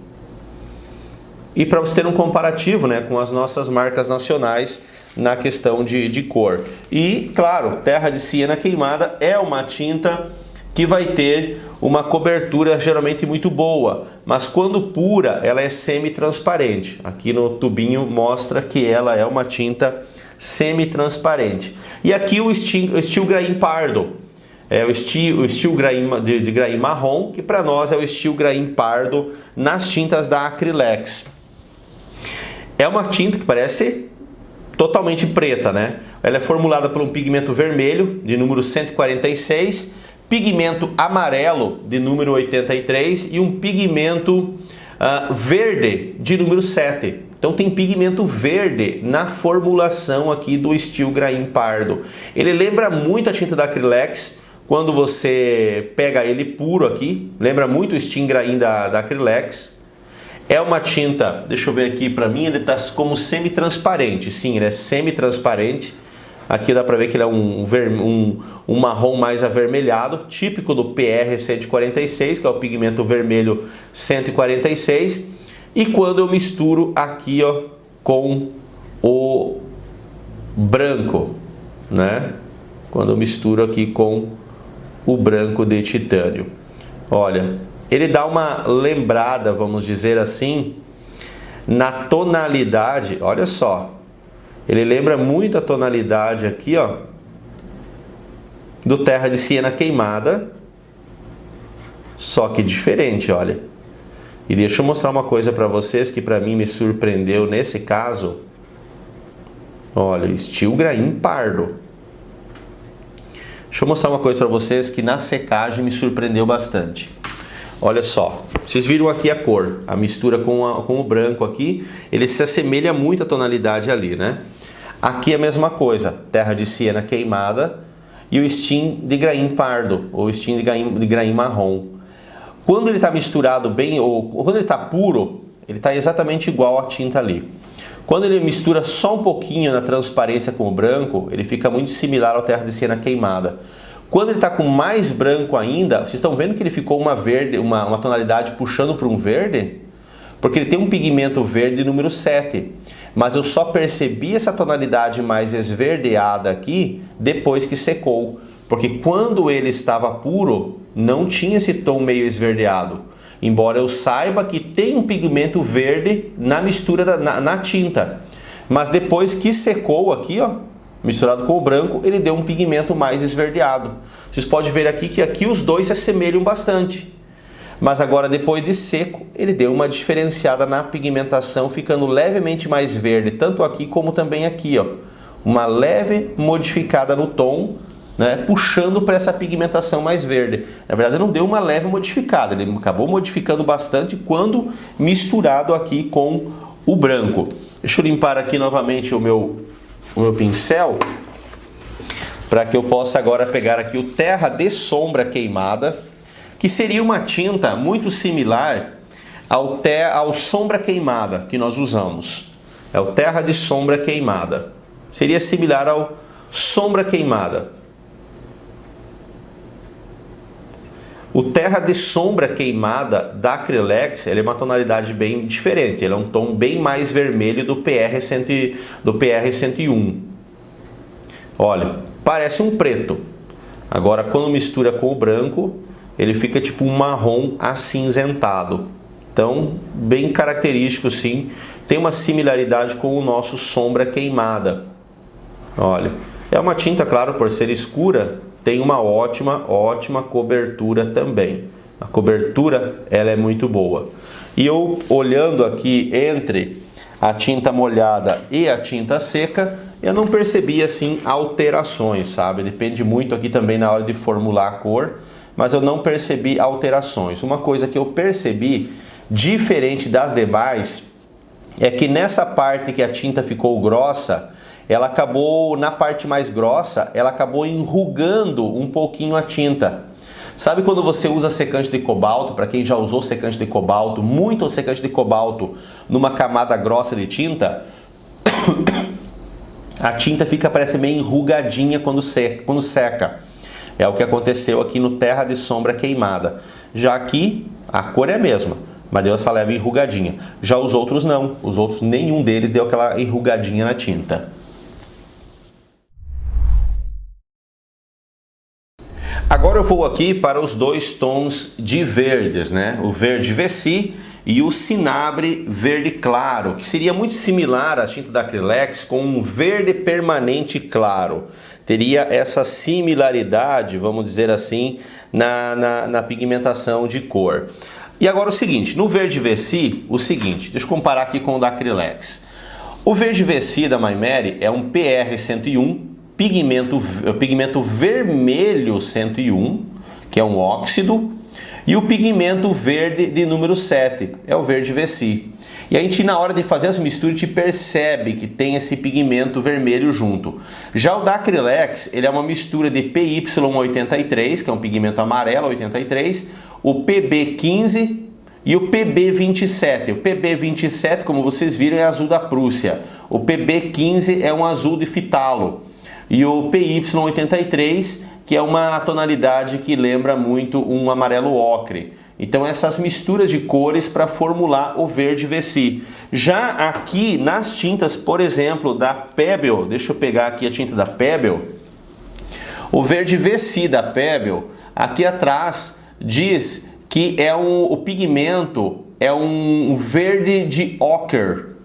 E para você ter um comparativo, né, com as nossas marcas nacionais na questão de cor. E, claro, Terra de Siena Queimada é uma tinta que vai ter uma cobertura geralmente muito boa, mas quando pura, ela é semi-transparente. Aqui no tubinho mostra que ela é uma tinta semi-transparente. E aqui o Steel Grain Pardo, o Steel Grain de Grain marrom, que para nós é o Steel Grain Pardo nas tintas da Acrylex. É uma tinta que parece totalmente preta, né? Ela é formulada por um pigmento vermelho de número 146, pigmento amarelo de número 83 e um pigmento verde de número 7. Então tem pigmento verde na formulação aqui do Steel Grain Pardo. Ele lembra muito a tinta da Acrylex quando você pega ele puro aqui, lembra muito o Steel Grain da Acrylex. É uma tinta, deixa eu ver aqui, para mim ele está como semi-transparente. Sim, ele é semi-transparente. Aqui dá para ver que ele é um marrom mais avermelhado, típico do PR 146, que é o pigmento vermelho 146. E quando eu misturo aqui, ó, com o branco, né? Quando eu misturo aqui com o branco de titânio, olha, ele dá uma lembrada, vamos dizer assim, na tonalidade. Olha só, ele lembra muito a tonalidade aqui, ó, do Terra de Siena Queimada, só que diferente, olha. E deixa eu mostrar uma coisa para vocês que para mim me surpreendeu nesse caso. Olha, Steel Grain Pardo. Deixa eu mostrar uma coisa para vocês que na secagem me surpreendeu bastante. Olha só, vocês viram aqui a cor, a mistura com o branco aqui, ele se assemelha muito à tonalidade ali, né? Aqui é a mesma coisa, Terra de Siena Queimada e o Steel de Grain Pardo, ou Steel de Grain marrom. Quando ele está misturado bem, ou quando ele está puro, ele está exatamente igual à tinta ali. Quando ele mistura só um pouquinho na transparência com o branco, ele fica muito similar ao Terra de Siena Queimada. Quando ele está com mais branco ainda, vocês estão vendo que ele ficou uma tonalidade puxando para um verde? Porque ele tem um pigmento verde número 7. Mas eu só percebi essa tonalidade mais esverdeada aqui depois que secou. Porque quando ele estava puro, não tinha esse tom meio esverdeado. Embora eu saiba que tem um pigmento verde na mistura na tinta. Mas depois que secou aqui, ó, misturado com o branco, ele deu um pigmento mais esverdeado. Vocês podem ver aqui que aqui os dois se assemelham bastante. Mas agora, depois de seco, ele deu uma diferenciada na pigmentação, ficando levemente mais verde, tanto aqui como também aqui, ó. Uma leve modificada no tom, né, puxando para essa pigmentação mais verde. Na verdade, não deu uma leve modificada, ele acabou modificando bastante quando misturado aqui com o branco. Deixa eu limpar aqui novamente o meu pincel, para que eu possa agora pegar aqui o Terra de Sombra Queimada, que seria uma tinta muito similar ao Sombra Queimada que nós usamos. É o Terra de Sombra Queimada. Seria similar ao Sombra Queimada. O Terra de Sombra Queimada da Acrylex, ele é uma tonalidade bem diferente. Ele é um tom bem mais vermelho do PR 101. Olha, parece um preto. Agora, quando mistura com o branco, ele fica tipo um marrom acinzentado. Então, bem característico sim. Tem uma similaridade com o nosso Sombra Queimada. Olha, é uma tinta, claro, por ser escura, tem uma ótima cobertura também. A cobertura, ela é muito boa. E eu, olhando aqui entre a tinta molhada e a tinta seca, eu não percebi assim alterações, sabe? Depende muito aqui também na hora de formular a cor, mas eu não percebi alterações. Uma coisa que eu percebi, diferente das demais, é que nessa parte que a tinta ficou grossa, ela acabou, na parte mais grossa, ela acabou enrugando um pouquinho a tinta. Sabe quando você usa secante de cobalto, para quem já usou secante de cobalto, muito secante de cobalto numa camada grossa de tinta, a tinta parece meio enrugadinha quando seca. É o que aconteceu aqui no Terra de Sombra Queimada. Já aqui, a cor é a mesma, mas deu essa leve enrugadinha. Já os outros não, os outros nenhum deles deu aquela enrugadinha na tinta. Agora eu vou aqui para os dois tons de verdes, né? O verde Vessi e o Cinabre verde claro, que seria muito similar à tinta da Acrylex com um verde permanente claro. Teria essa similaridade, vamos dizer assim, na pigmentação de cor. E agora o seguinte, no verde Vessi, deixa eu comparar aqui com o da Acrylex. O verde Vessi da Maimeri é um PR101, pigmento vermelho 101, que é um óxido, e o pigmento verde de número 7, é o verde Vessi. E a gente, na hora de fazer as misturas, a gente percebe que tem esse pigmento vermelho junto. Já o da Acrylex, ele é uma mistura de PY83, que é um pigmento amarelo 83, o PB15 e o PB27. O PB27, como vocês viram, é azul da Prússia. O PB15 é um azul de fitalo. E o PY83, que é uma tonalidade que lembra muito um amarelo ocre. Então essas misturas de cores para formular o verde Vessi. Já aqui nas tintas, por exemplo, da Pebble, deixa eu pegar aqui a tinta da Pebble. O verde Vessi da Pebble, aqui atrás diz que o pigmento é um verde de ochre.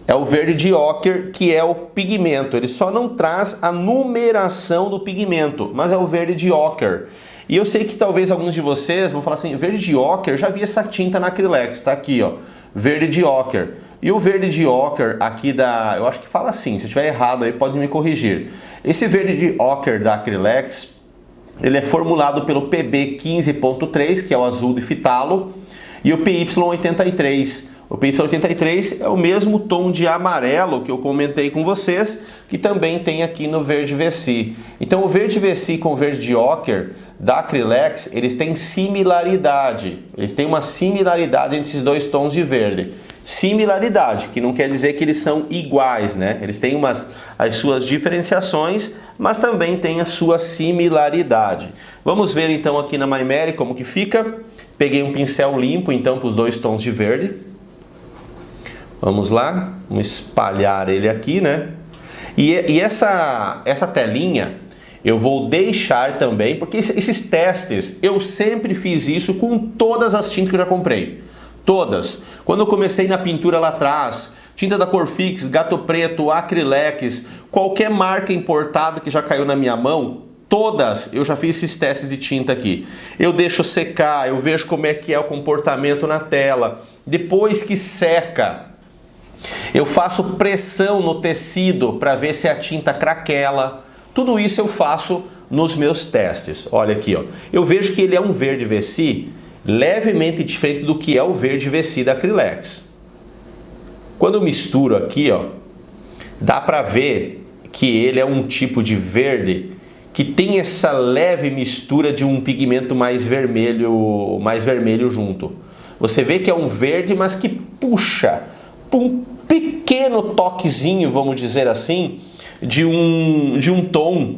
É o verde de ochre que é o pigmento. Ele só não traz a numeração do pigmento, mas é o verde de ochre. E eu sei que talvez alguns de vocês vão falar assim, verde de ochre, eu já vi essa tinta na Acrylex, tá aqui, ó, verde de ochre. E o verde de ochre aqui eu acho que fala assim, se eu estiver errado aí pode me corrigir. Esse verde de ochre da Acrylex, ele é formulado pelo PB15.3, que é o azul de fitalo, e o PY83. O PY83 é o mesmo tom de amarelo que eu comentei com vocês, que também tem aqui no verde Vessi. Então o verde Vessi com o verde de ochre da Acrylex, eles têm similaridade. Eles têm uma similaridade entre esses dois tons de verde. Similaridade, que não quer dizer que eles são iguais, né? Eles têm as suas diferenciações, mas também têm a sua similaridade. Vamos ver então aqui na Maimeri como que fica. Peguei um pincel limpo então para os dois tons de verde. Vamos lá, vamos espalhar ele aqui, né? E essa telinha eu vou deixar também, porque esses testes, eu sempre fiz isso com todas as tintas que eu já comprei. Todas. Quando eu comecei na pintura lá atrás, tinta da Corfix, Gato Preto, Acrylex, qualquer marca importada que já caiu na minha mão, todas eu já fiz esses testes de tinta aqui. Eu deixo secar, eu vejo como é que é o comportamento na tela. Depois que seca, eu faço pressão no tecido para ver se a tinta craquela. Tudo isso eu faço nos meus testes. Olha aqui, ó. Eu vejo que ele é um verde Vessi levemente diferente do que é o verde Vessi da Acrylex. Quando eu misturo aqui, ó, dá para ver que ele é um tipo de verde que tem essa leve mistura de um pigmento mais vermelho junto. Você vê que é um verde, mas que puxa um pequeno toquezinho, vamos dizer assim, de um tom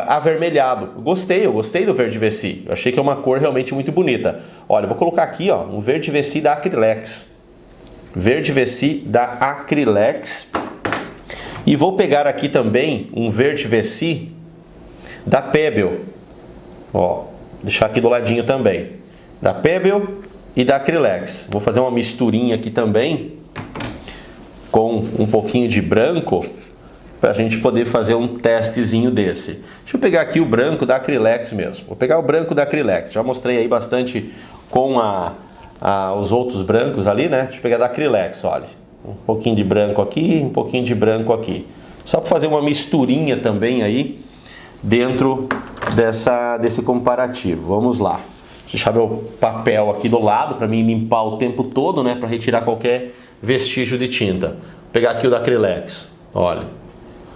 avermelhado. Eu gostei do verde Vessi. Eu achei que é uma cor realmente muito bonita. Olha, eu vou colocar aqui, ó, um verde Vessi da Acrylex. Verde Vessi da Acrylex. E vou pegar aqui também um verde Vessi da Pebble. Ó, deixar aqui do ladinho também. Da Pebble e da Acrylex. Vou fazer uma misturinha aqui também com um pouquinho de branco para a gente poder fazer um testezinho desse. Deixa eu pegar aqui o branco da Acrylex mesmo. Vou pegar o branco da Acrylex. Já mostrei aí bastante com os outros brancos ali, né? Deixa eu pegar da Acrylex, olha. Um pouquinho de branco aqui, um pouquinho de branco aqui. Só para fazer uma misturinha também aí dentro desse comparativo. Vamos lá. Vou deixar meu papel aqui do lado para mim limpar o tempo todo, né? Para retirar qualquer vestígio de tinta. Vou pegar aqui o da Acrylex. Olha.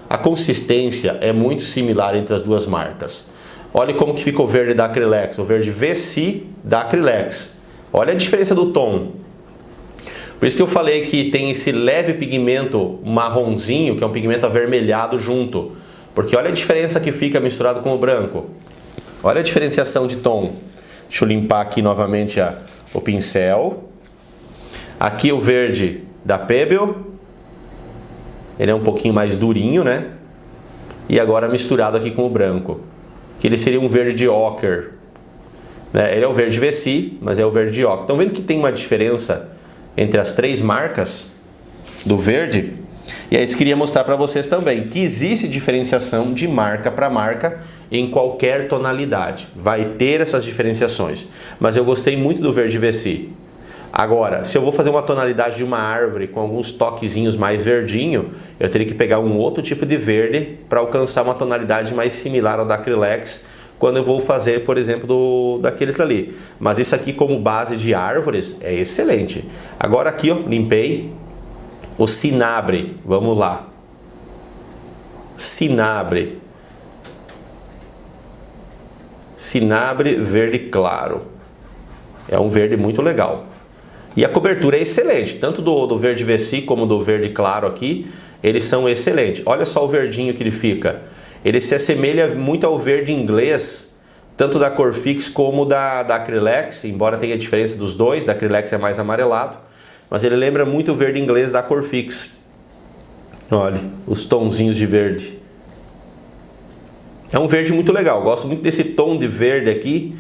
a consistência é muito similar entre as duas marcas. Olha como que fica o verde da Acrylex, o verde VC da Acrylex. Olha a diferença do tom. Por isso que eu falei que tem esse leve pigmento marronzinho, que é um pigmento avermelhado junto. Porque olha a diferença que fica misturado com o branco. Olha a diferenciação de tom. Deixa eu limpar aqui novamente o pincel. Aqui o verde da Pebble. Ele é um pouquinho mais durinho, né? E agora misturado aqui com o branco. Que ele seria um verde de ochre. Né? Ele é o verde VC, mas é o verde de ochre. Estão vendo que tem uma diferença entre as três marcas do verde? E é isso que eu queria mostrar para vocês também. Que existe diferenciação de marca para marca em qualquer tonalidade. Vai ter essas diferenciações. Mas eu gostei muito do verde VC. Agora, se eu vou fazer uma tonalidade de uma árvore com alguns toquezinhos mais verdinho, eu teria que pegar um outro tipo de verde para alcançar uma tonalidade mais similar ao da Acrylex, quando eu vou fazer, por exemplo, daqueles ali. Mas isso aqui como base de árvores é excelente. Agora aqui, ó, limpei o Cinabre. Vamos lá. Cinabre. Cinabre verde claro. É um verde muito legal. E a cobertura é excelente, tanto do verde VC como do verde claro aqui, eles são excelentes. Olha só o verdinho que ele fica. Ele se assemelha muito ao verde inglês, tanto da Corfix como da Acrylex, embora tenha diferença dos dois, da Acrylex é mais amarelado, mas ele lembra muito o verde inglês da Corfix. Olha, os tonzinhos de verde. É um verde muito legal, gosto muito desse tom de verde aqui,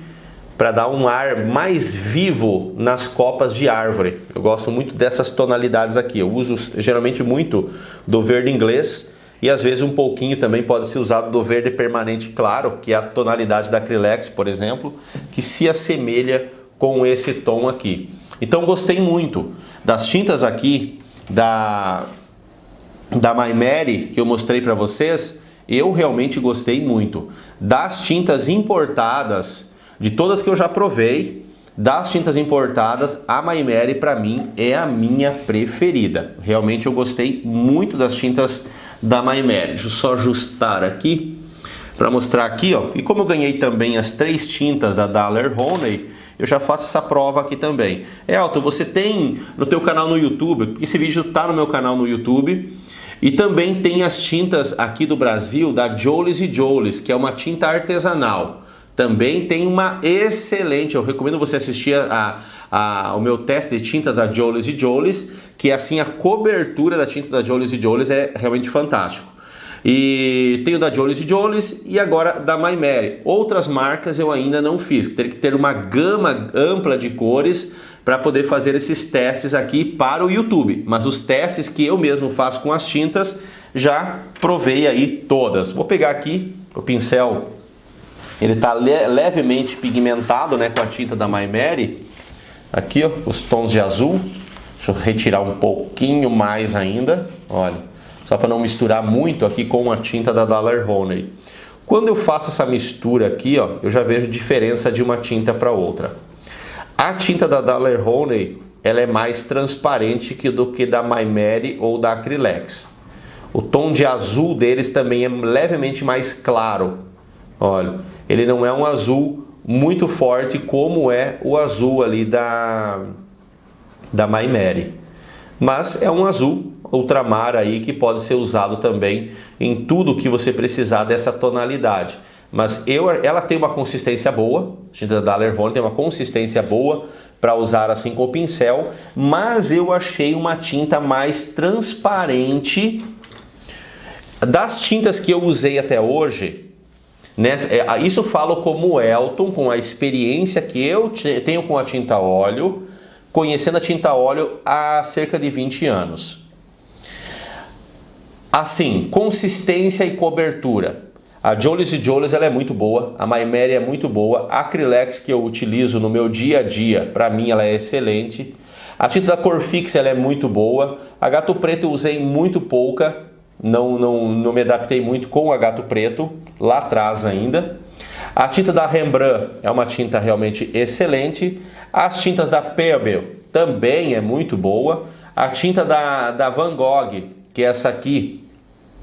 para dar um ar mais vivo nas copas de árvore. Eu gosto muito dessas tonalidades aqui. Eu uso geralmente muito do verde inglês e às vezes um pouquinho também pode ser usado do verde permanente claro, que é a tonalidade da Acrylex, por exemplo, que se assemelha com esse tom aqui. Então gostei muito das tintas aqui da My Mary que eu mostrei para vocês. Eu realmente gostei muito. Das tintas importadas, de todas que eu já provei, das tintas importadas, a My Mary para mim é a minha preferida. Realmente eu gostei muito das tintas da My Mary. Deixa eu só ajustar aqui para mostrar aqui, ó. E como eu ganhei também as três tintas da Daler-Rowney, eu já faço essa prova aqui também. Elton, você tem no teu canal no YouTube, porque esse vídeo tá no meu canal no YouTube, e também tem as tintas aqui do Brasil da Jolies & Jolies, que é uma tinta artesanal. Também tem uma excelente, eu recomendo você assistir ao meu teste de tinta da Jolies & Jolies, que assim a cobertura da tinta da Jolies & Jolies é realmente fantástico. E tenho da Jolies & Jolies e agora da My Mary. Outras marcas eu ainda não fiz, teria que ter uma gama ampla de cores para poder fazer esses testes aqui para o YouTube. Mas os testes que eu mesmo faço com as tintas, já provei aí todas. Vou pegar aqui o pincel. Ele está levemente pigmentado, né, com a tinta da My Mary. Aqui, ó, os tons de azul. Deixa eu retirar um pouquinho mais ainda. Olha, só para não misturar muito aqui com a tinta da Daler-Rowney. Quando eu faço essa mistura aqui, ó, eu já vejo diferença de uma tinta para outra. A tinta da Daler-Rowney, ela é mais transparente do que da My Mary ou da Acrylex. O tom de azul deles também é levemente mais claro. Olha, ele não é um azul muito forte como é o azul ali da My Mary. Mas é um azul ultramar aí que pode ser usado também em tudo que você precisar dessa tonalidade. Mas ela tem uma consistência boa, a tinta da Daler-Rowney tem uma consistência boa para usar assim com o pincel, mas eu achei uma tinta mais transparente. Das tintas que eu usei até hoje, né, isso eu falo como Elton, com a experiência que eu tenho com a tinta óleo, conhecendo a tinta óleo há cerca de 20 anos. Assim, consistência e cobertura. A Jolies & Jolies ela é muito boa, a My Mary é muito boa, a Acrylex que eu utilizo no meu dia a dia, para mim ela é excelente. A tinta da Corfix ela é muito boa, a Gato Preto eu usei muito pouca, não me adaptei muito com a Gato Preto, lá atrás ainda. A tinta da Rembrandt é uma tinta realmente excelente. As tintas da Pebble também é muito boa. A tinta da Van Gogh, que é essa aqui,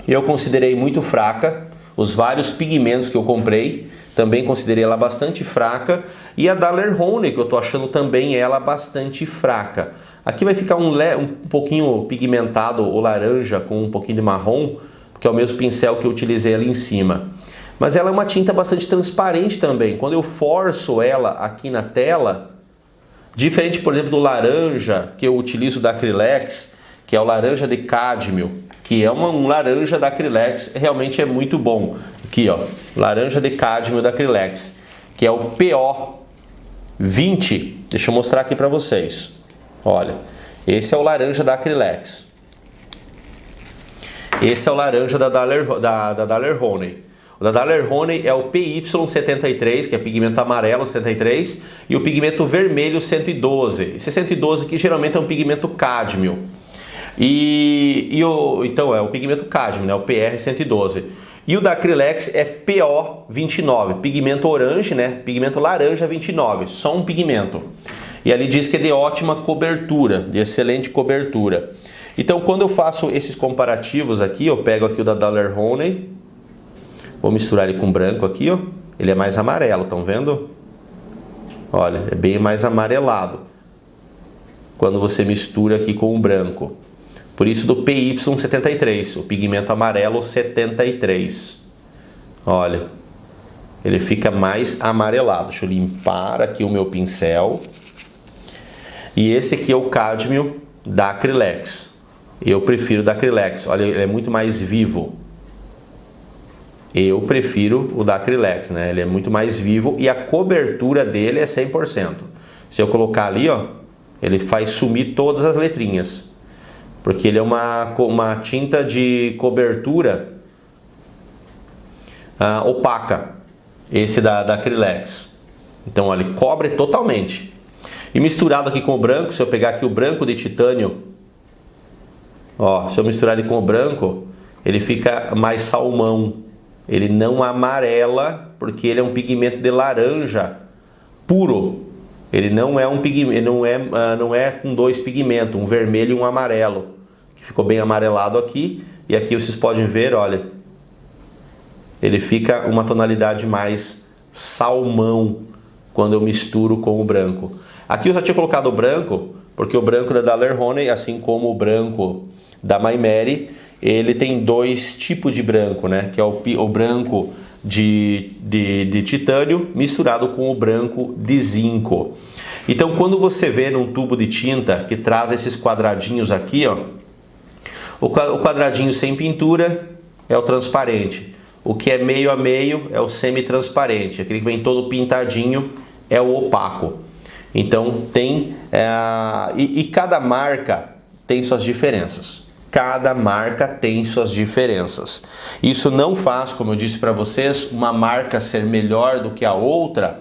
eu considerei muito fraca. Os vários pigmentos que eu comprei, também considerei ela bastante fraca. E a Daler-Rowney, que eu tô achando também ela bastante fraca. Aqui vai ficar um pouquinho pigmentado o laranja com um pouquinho de marrom, que é o mesmo pincel que eu utilizei ali em cima. Mas ela é uma tinta bastante transparente também. Quando eu forço ela aqui na tela, diferente, por exemplo, do laranja que eu utilizo da Acrylex, que é o laranja de cádmio, que é um laranja da Acrylex, realmente é muito bom. Aqui, ó, laranja de cádmio da Acrylex, que é o PO20. Deixa eu mostrar aqui para vocês. Olha, esse é o laranja da Acrylex. Esse é o laranja da Daler-Rowney. O da Daler-Rowney é o PY73, que é pigmento amarelo 73, e o pigmento vermelho 112. Esse 112 aqui geralmente é um pigmento cádmio. Então é o pigmento cádmio, né? O PR112. E o da Acrylex é PO29, pigmento orange, né? Pigmento laranja 29, só um pigmento. E ali diz que é de ótima cobertura, de excelente cobertura. Então quando eu faço esses comparativos aqui, eu pego aqui o da Daler-Rowney, vou misturar ele com branco aqui, ó. Ele é mais amarelo, estão vendo? Olha, é bem mais amarelado quando você mistura aqui com o branco. Por isso do PY73, o pigmento amarelo 73. Olha, ele fica mais amarelado. Deixa eu limpar aqui o meu pincel. E esse aqui é o cádmio da Acrylex. Eu prefiro da Acrylex. Olha, ele é muito mais vivo. Eu prefiro o da Acrylex, né? Ele é muito mais vivo e a cobertura dele é 100%. Se eu colocar ali, ó, ele faz sumir todas as letrinhas. Porque ele é uma tinta de cobertura opaca, esse da Acrylex. Então, olha, ele cobre totalmente. E misturado aqui com o branco, se eu pegar aqui o branco de titânio, ó, se eu misturar ele com o branco, ele fica mais salmão. Ele não amarela, porque ele é um pigmento de laranja puro. Ele não é um pigmento, não é com dois pigmentos, um vermelho e um amarelo, que ficou bem amarelado aqui. E aqui vocês podem ver, olha, ele fica uma tonalidade mais salmão quando eu misturo com o branco. Aqui eu já tinha colocado o branco, porque o branco da Daler-Rowney, assim como o branco da My Mary, ele tem dois tipos de branco, né? Que é o branco de titânio misturado com o branco de zinco. Então, quando você vê num tubo de tinta que traz esses quadradinhos aqui, ó, o quadradinho sem pintura é o transparente. O que é meio a meio é o semi-transparente. Aquele que vem todo pintadinho é o opaco. Então, tem... E cada marca tem suas diferenças. Cada marca tem suas diferenças. Isso não faz, como eu disse para vocês, uma marca ser melhor do que a outra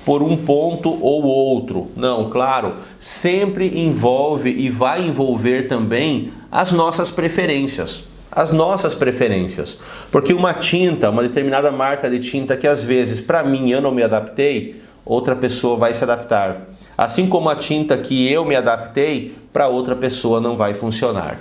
por um ponto ou outro. Não, claro, sempre envolve e vai envolver também as nossas preferências. As nossas preferências. Porque uma tinta, uma determinada marca de tinta que às vezes para mim eu não me adaptei, outra pessoa vai se adaptar. Assim como a tinta que eu me adaptei, para outra pessoa não vai funcionar.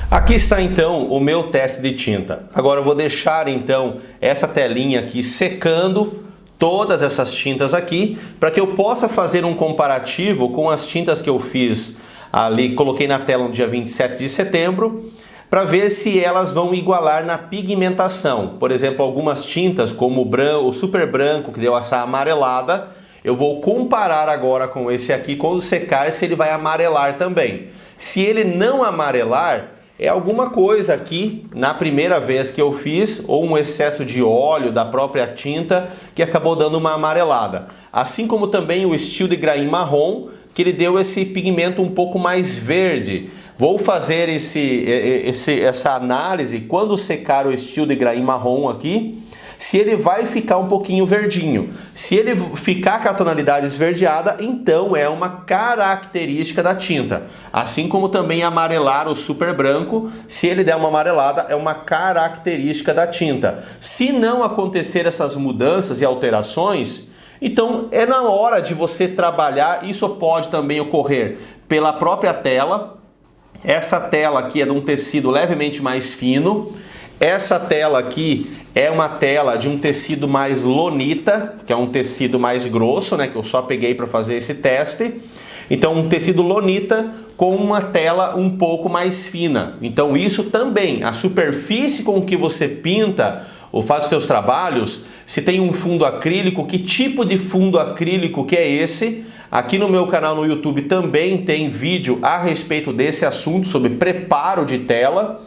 Aqui está então o meu teste de tinta. Agora eu vou deixar então essa telinha aqui secando, todas essas tintas aqui, para que eu possa fazer um comparativo com as tintas que eu fiz ali, coloquei na tela no dia 27 de setembro, para ver se elas vão igualar na pigmentação. Por exemplo, algumas tintas como o super branco, que deu essa amarelada, eu vou comparar agora com esse aqui, quando secar, se ele vai amarelar também. Se ele não amarelar, é alguma coisa aqui, na primeira vez que eu fiz, ou um excesso de óleo da própria tinta, que acabou dando uma amarelada. Assim como também o Steel de Grain marrom, que ele deu esse pigmento um pouco mais verde. Vou fazer essa análise quando secar o Steel de Grain marrom aqui, se ele vai ficar um pouquinho verdinho. Se ele ficar com a tonalidade esverdeada, então é uma característica da tinta. Assim como também amarelar o super branco, se ele der uma amarelada, é uma característica da tinta. Se não acontecer essas mudanças e alterações, então é na hora de você trabalhar. Isso pode também ocorrer pela própria tela, Essa tela aqui é de um tecido levemente mais fino. Essa tela aqui é uma tela de um tecido mais lonita, que é um tecido mais grosso, né, que eu só peguei para fazer esse teste. Então, um tecido lonita com uma tela um pouco mais fina. Então, isso também, a superfície com que você pinta ou faz os seus trabalhos, se tem um fundo acrílico, que tipo de fundo acrílico que é esse? Aqui no meu canal no YouTube também tem vídeo a respeito desse assunto, sobre preparo de tela.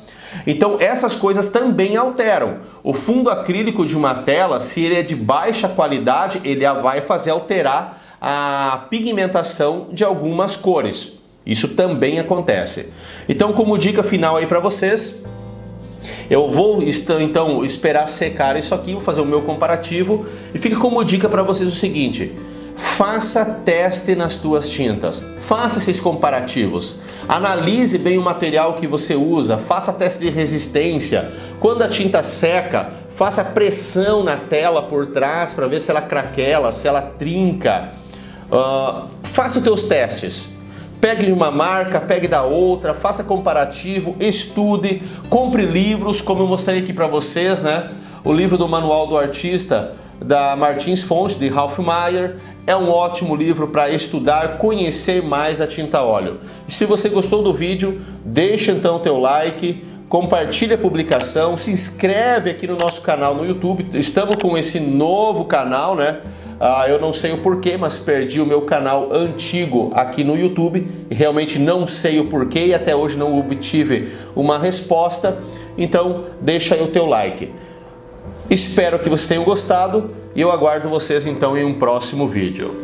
Então essas coisas também alteram. O fundo acrílico de uma tela, se ele é de baixa qualidade, ele vai fazer alterar a pigmentação de algumas cores. Isso também acontece. Então, como dica final aí para vocês, eu vou então esperar secar isso aqui, vou fazer o meu comparativo e fica como dica para vocês o seguinte: faça teste nas tuas tintas, faça esses comparativos, analise bem o material que você usa, faça teste de resistência. Quando a tinta seca, faça pressão na tela por trás para ver se ela craquela, se ela trinca. Faça os teus testes. Pegue de uma marca, pegue da outra, faça comparativo, estude, compre livros, como eu mostrei aqui para vocês, né? O livro do Manual do Artista, da Martins Fontes, de Ralph Meyer, é um ótimo livro para estudar, conhecer mais a tinta a óleo. E se você gostou do vídeo, deixa então o teu like, compartilha a publicação, se inscreve aqui no nosso canal no YouTube. Estamos com esse novo canal, né? Eu não sei o porquê, mas perdi o meu canal antigo aqui no YouTube. Realmente não sei o porquê e até hoje não obtive uma resposta. Então deixa aí o teu like. Espero que vocês tenham gostado e eu aguardo vocês então em um próximo vídeo.